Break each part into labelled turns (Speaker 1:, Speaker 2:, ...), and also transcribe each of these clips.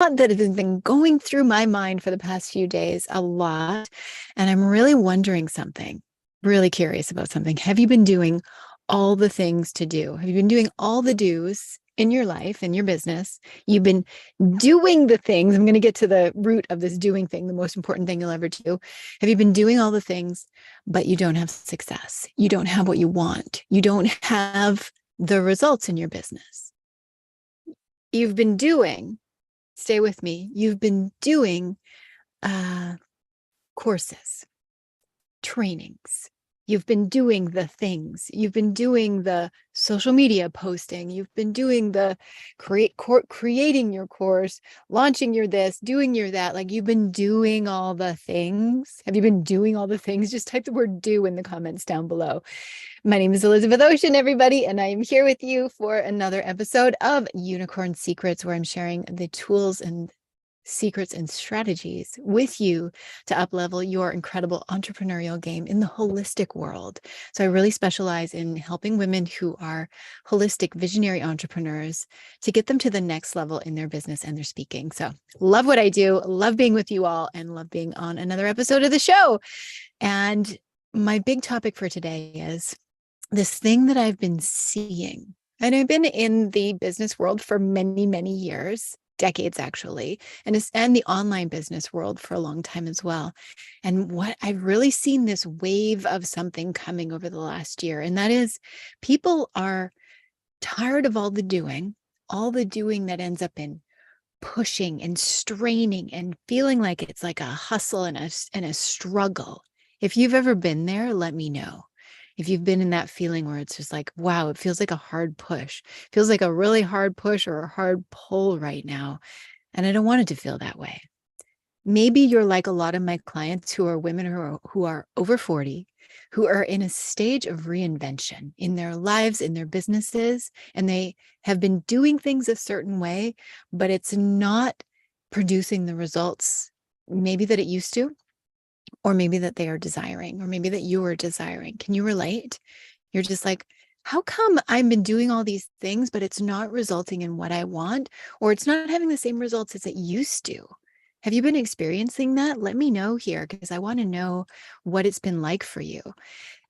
Speaker 1: that has been going through my mind for the past few days a lot. And I'm really wondering something, really curious about something. Have you been doing all the things to do? Have you been doing all the do's in your life, in your business? You've been doing the things. I'm going to get to the root of this doing thing, the most important thing you'll ever do. Have you been doing all the things, but you don't have success? You don't have what you want. You don't have the results in your business. You've been doing, stay with me, you've been doing courses, trainings. You've been doing the things. You've been doing the social media posting. You've been doing the creating your course, launching your this, doing your that. Like you've been doing all the things. Have you been doing all the things? Just type the word do in the comments down below. My name is Elizabeth Ocean, everybody, and I am here with you for another episode of Unicorn Secrets, where I'm sharing the tools and secrets and strategies with you to uplevel your incredible entrepreneurial game in the holistic world. So I really specialize in helping women who are holistic visionary entrepreneurs to get them to the next level in their business and their speaking. So love what I do, love being with you all, and love being on another episode of the show. And my big topic for today is this thing that I've been seeing. And I've been in the business world for many, many years, decades actually, and the online business world for a long time as well. And what I've really seen this wave of something coming over the last year, and that is people are tired of all the doing that ends up in pushing and straining and feeling like it's like a hustle and a struggle. If you've ever been there, let me know. If you've been in that feeling where it's just like, wow, it feels like a hard push, it feels like a really hard push or a hard pull right now. And I don't want it to feel that way. Maybe you're like a lot of my clients who are women who are over 40, who are in a stage of reinvention in their lives, in their businesses, and they have been doing things a certain way, but it's not producing the results maybe that it used to, or maybe that they are desiring, or maybe that you are desiring. Can you relate? You're just like, how come I've been doing all these things, but it's not resulting in what I want, or it's not having the same results as it used to? Have you been experiencing that? Let me know here, because I want to know what it's been like for you.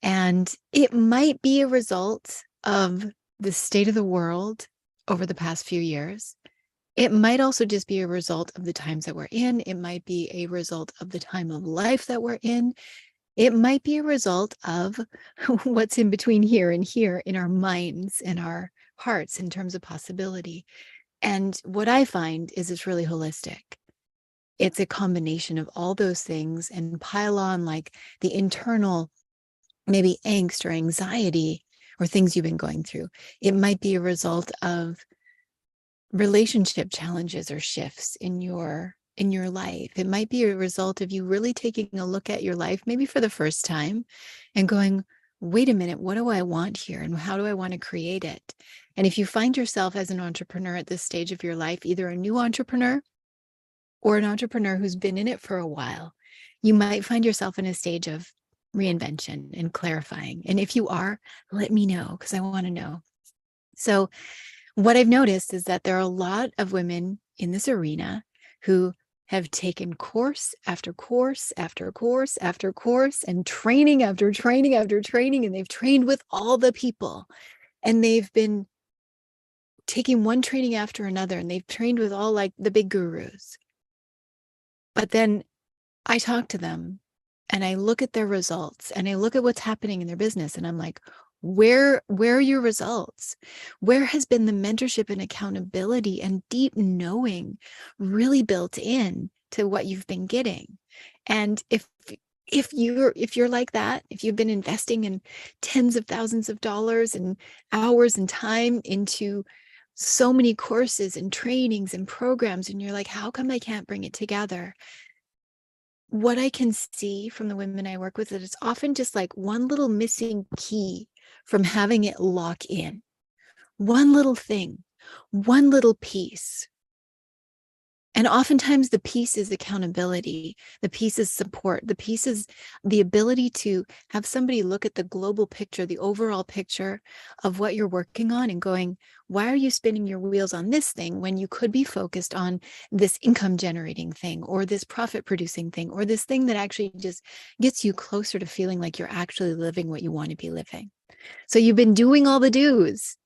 Speaker 1: And it might be a result of the state of the world over the past few years. It might also just be a result of the times that we're in. It might be a result of the time of life that we're in. It might be a result of what's in between here and here in our minds and our hearts in terms of possibility. And what I find is it's really holistic. It's a combination of all those things, and pile on like the internal, maybe angst or anxiety or things you've been going through. It might be a result of relationship challenges or shifts in your life. It might be a result of you really taking a look at your life, maybe for the first time, and going, wait a minute, what do I want here? And how do I want to create it? And if you find yourself as an entrepreneur at this stage of your life, either a new entrepreneur or an entrepreneur who's been in it for a while, you might find yourself in a stage of reinvention and clarifying. And if you are, let me know, because I want to know. So what I've noticed is that there are a lot of women in this arena who have taken course after course after course after course, and training after training after training, and they've trained with all the people, and they've been taking one training after another, and they've trained with all like the big gurus. But then I talk to them and I look at their results and I look at what's happening in their business, and I'm like, where are your results? Where has been the mentorship and accountability and deep knowing really built in to what you've been getting? And if you're like that, if you've been investing in tens of thousands of dollars and hours and time into so many courses and trainings and programs, and you're like, how come I can't bring it together? What I can see from the women I work with is it's often just like one little missing key from having it lock in. One little thing, one little piece. And oftentimes the piece is accountability, the piece is support, the piece is the ability to have somebody look at the global picture, the overall picture of what you're working on and going, why are you spinning your wheels on this thing when you could be focused on this income generating thing or this profit producing thing or this thing that actually just gets you closer to feeling like you're actually living what you want to be living. So you've been doing all the do's.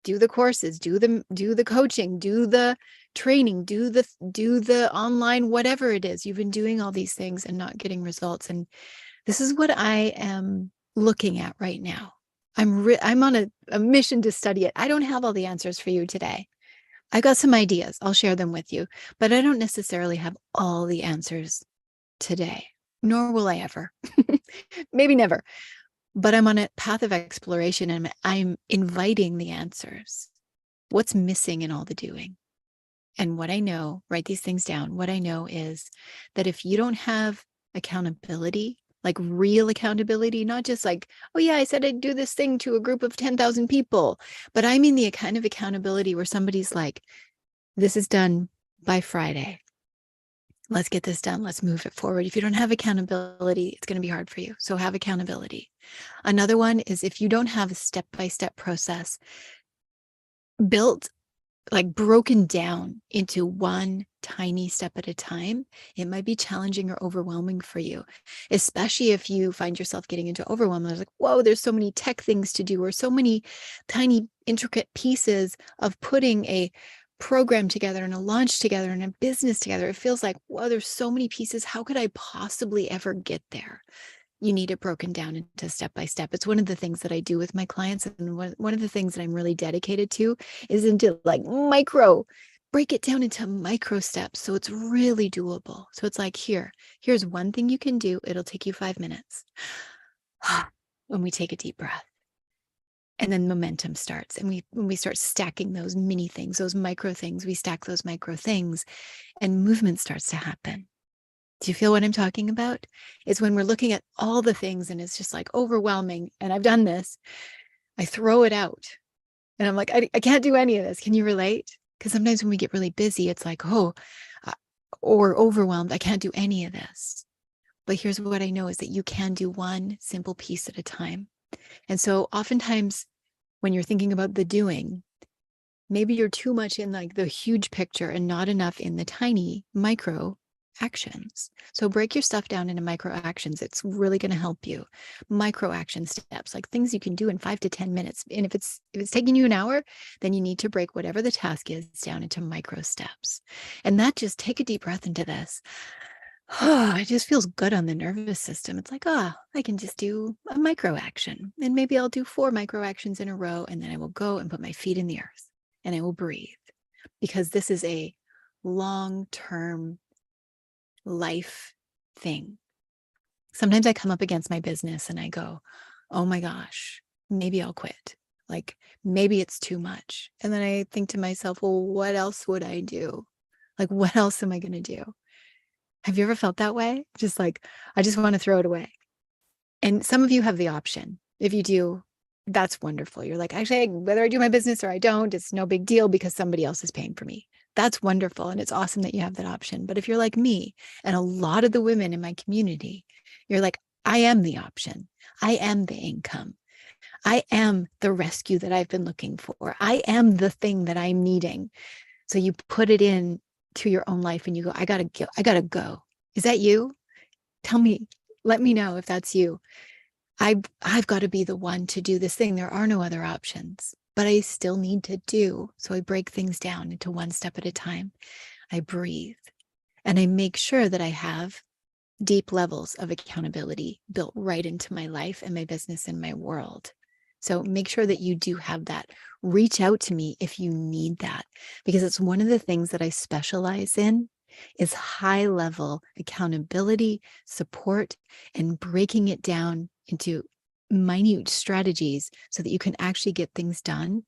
Speaker 1: Do the courses, do the coaching, do the training, do the online, whatever it is. You've been doing all these things and not getting results. And this is what I am looking at right now. I'm on a mission to study it. I don't have all the answers for you today. I got some ideas. I'll share them with you, but I don't necessarily have all the answers today, nor will I ever. Maybe never. But I'm on a path of exploration and I'm inviting the answers. What's missing in all the doing? And what I know, write these things down. What I know is that if you don't have accountability, like real accountability, not just like, oh yeah, I said I'd do this thing to a group of 10,000 people, but I mean the kind of accountability where somebody's like, this is done by Friday. Let's get this done. Let's move it forward. If you don't have accountability, it's going to be hard for you. So have accountability. Another one is if you don't have a step-by-step process built, like broken down into one tiny step at a time, it might be challenging or overwhelming for you, especially if you find yourself getting into overwhelm. There's like, whoa, there's so many tech things to do or so many tiny intricate pieces of putting a program together and a launch together and a business together. It feels like, whoa, there's so many pieces. How could I possibly ever get there? You need it broken down into step by step. It's one of the things that I do with my clients. And one of the things that I'm really dedicated to is into like break it down into micro steps. So it's really doable. So it's like, here's one thing you can do. It'll take you 5 minutes. When we take a deep breath. And then momentum starts. And when we start stacking those mini things, those micro things, we stack those micro things and movement starts to happen. Do you feel what I'm talking about? It's when we're looking at all the things and it's just like overwhelming. And I've done this. I throw it out and I'm like, I can't do any of this. Can you relate? Because sometimes when we get really busy, it's like, or overwhelmed. I can't do any of this. But here's what I know is that you can do one simple piece at a time. And so oftentimes when you're thinking about the doing, maybe you're too much in like the huge picture and not enough in the tiny micro actions. So break your stuff down into micro actions. It's really going to help you. Micro action steps, like things you can do in 5 to 10 minutes. And if it's taking you an hour, then you need to break whatever the task is down into micro steps. And that just take a deep breath into this. It just feels good on the nervous system. It's like, I can just do a micro action. And maybe I'll do 4 micro actions in a row. And then I will go and put my feet in the earth and I will breathe, because this is a long-term life thing. Sometimes I come up against my business and I go, oh my gosh, maybe I'll quit. Like maybe it's too much. And then I think to myself, well, what else would I do? Like, what else am I going to do? Have you ever felt that way? Just like, I just want to throw it away. And some of you have the option. If you do, that's wonderful. You're like, actually, whether I do my business or I don't, it's no big deal because somebody else is paying for me. That's wonderful. And it's awesome that you have that option. But if you're like me and a lot of the women in my community, you're like, I am the option. I am the income. I am the rescue that I've been looking for. I am the thing that I'm needing. So you put it in to your own life and you go, I gotta go. Is that you? Tell me, let me know if that's you. I've got to be the one to do this thing. There are no other options, but I still need to do. So I break things down into one step at a time. I breathe and I make sure that I have deep levels of accountability built right into my life and my business and my world. So make sure that you do have that. Reach out to me if you need that, because it's one of the things that I specialize in is high level accountability, support, and breaking it down into minute strategies so that you can actually get things done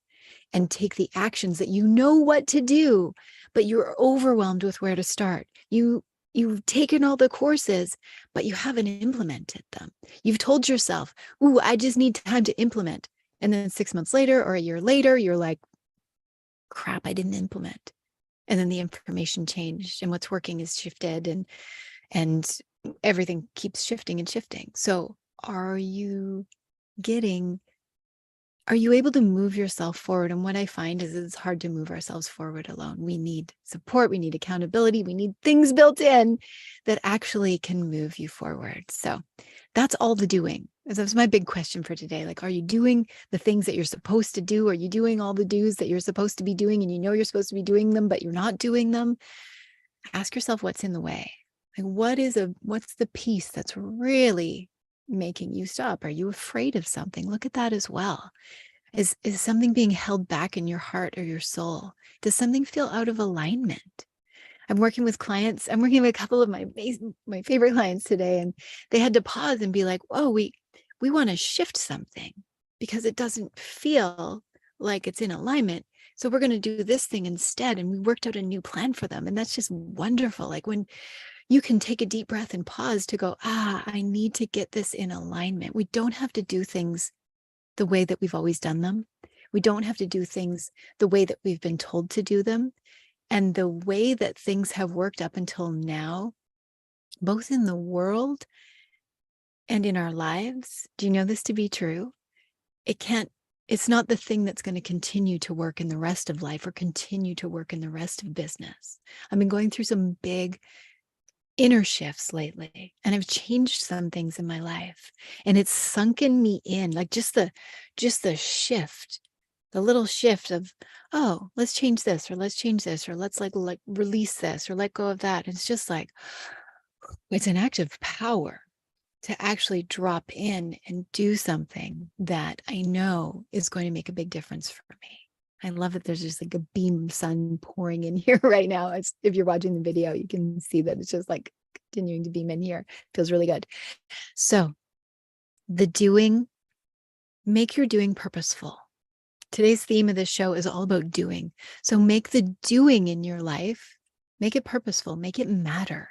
Speaker 1: and take the actions that you know what to do, but you're overwhelmed with where to start. You've taken all the courses, but you haven't implemented them. You've told yourself, ooh, I just need time to implement. And then 6 months later or a year later, you're like, crap, I didn't implement. and then the information changed, and what's working is shifted, and everything keeps shifting and shifting. So are you able to move yourself forward? And what I find is it's hard to move ourselves forward alone. We need support, we need accountability, we need things built in that actually can move you forward. So that's all the doing. That was my big question for today. Like, are you doing the things that you're supposed to do? Are you doing all the do's that you're supposed to be doing, and you know you're supposed to be doing them, but you're not doing them? Ask yourself what's in the way. Like, what's the piece that's really making you stop? Are you afraid of something? Look at that as well. Is something being held back in your heart or your soul? Does something feel out of alignment? I'm working with clients. I'm working with a couple of my favorite clients today, and they had to pause and be like, "Whoa, we want to shift something because it doesn't feel like it's in alignment. So we're going to do this thing instead." And we worked out a new plan for them, and that's just wonderful. Like when you can take a deep breath and pause to go, I need to get this in alignment. We don't have to do things the way that we've always done them. We don't have to do things the way that we've been told to do them. And the way that things have worked up until now, both in the world and in our lives, do you know this to be true? It's not the thing that's going to continue to work in the rest of life or continue to work in the rest of business. I've been going through some big inner shifts lately, and I've changed some things in my life, and it's sunken me in, like just the shift, the little shift of, oh, let's change this, or let's change this, or let's like release this, or let go of that. It's just like, it's an act of power to actually drop in and do something that I know is going to make a big difference for me. I love that there's just like a beam of sun pouring in here right now. If you're watching the video, you can see that it's just like continuing to beam in here. Feels really good. So the doing, make your doing purposeful. Today's theme of this show is all about doing. So make the doing in your life, make it purposeful, make it matter.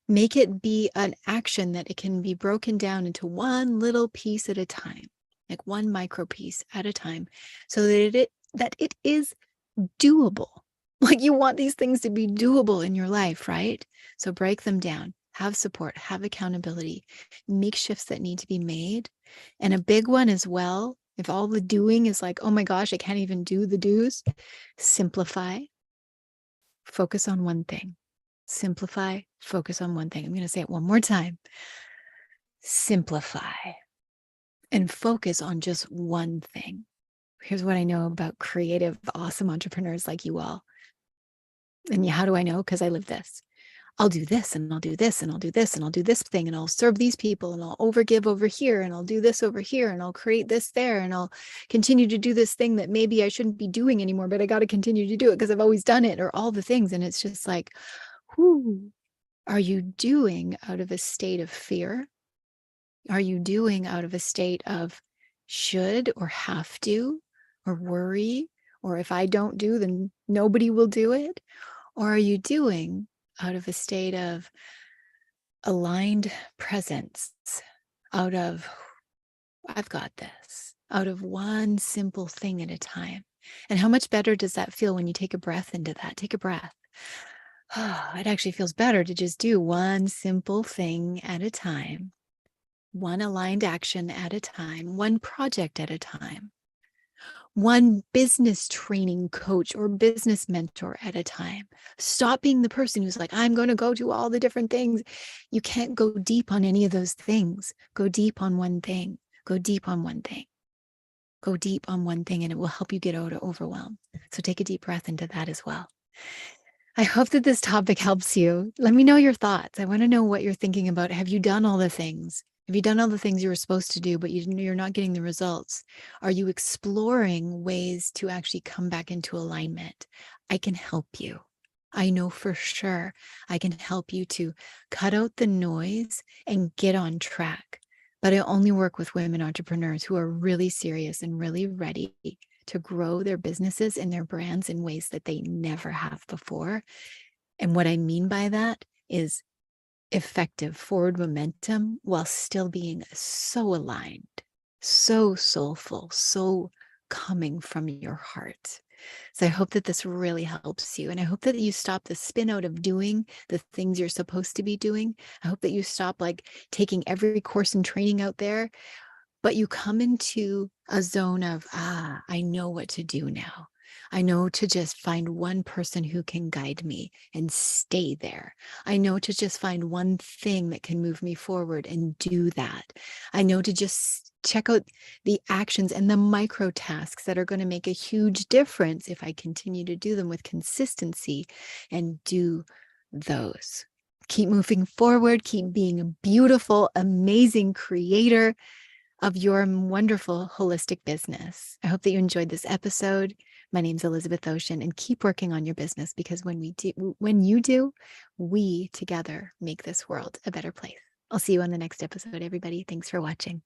Speaker 1: Make it be an action that it can be broken down into one little piece at a time, like one micro piece at a time, so that it is doable. Like, you want these things to be doable in your life, right? So break them down, have support, have accountability, make shifts that need to be made. And a big one as well, if all the doing is like, oh my gosh, I can't even do the do's, simplify, focus on one thing. Simplify, focus on one thing. I'm going to say it one more time. Simplify and focus on just one thing. Here's what I know about creative, awesome entrepreneurs like you all. And how do I know? Because I live this. I'll do this, and I'll do this, and I'll do this, and I'll do this thing, and I'll serve these people, and I'll overgive over here, and I'll do this over here, and I'll create this there, and I'll continue to do this thing that maybe I shouldn't be doing anymore, but I got to continue to do it because I've always done it, or all the things. And it's just like, whoo. Are you doing out of a state of fear? Are you doing out of a state of should or have to or worry? Or if I don't do, then nobody will do it? Or are you doing out of a state of aligned presence, out of, I've got this, out of one simple thing at a time? And how much better does that feel when you take a breath into that? Take a breath. It actually feels better to just do one simple thing at a time, one aligned action at a time, one project at a time, one business training coach or business mentor at a time. Stop being the person who's like, I'm going to go do all the different things. You can't go deep on any of those things. Go deep on one thing. Go deep on one thing. Go deep on one thing, and it will help you get out of overwhelm. So take a deep breath into that as well. I hope that this topic helps you. Let me know your thoughts. I want to know what you're thinking about. Have you done all the things? Have you done all the things you were supposed to do, but you're not getting the results? Are you exploring ways to actually come back into alignment? I can help you. I know for sure I can help you to cut out the noise and get on track. But I only work with women entrepreneurs who are really serious and really ready to grow their businesses and their brands in ways that they never have before. And what I mean by that is effective forward momentum while still being so aligned, so soulful, so coming from your heart. So I hope that this really helps you. And I hope that you stop the spin out of doing the things you're supposed to be doing. I hope that you stop like taking every course and training out there, but you come into a zone of, I know what to do now. I know to just find one person who can guide me and stay there. I know to just find one thing that can move me forward and do that. I know to just check out the actions and the micro tasks that are going to make a huge difference if I continue to do them with consistency and do those. Keep moving forward, keep being a beautiful, amazing creator of your wonderful holistic business. I hope that you enjoyed this episode. My name's Elizabeth Ocean, and keep working on your business, because when you do, we together make this world a better place. I'll see you on the next episode, everybody. Thanks for watching.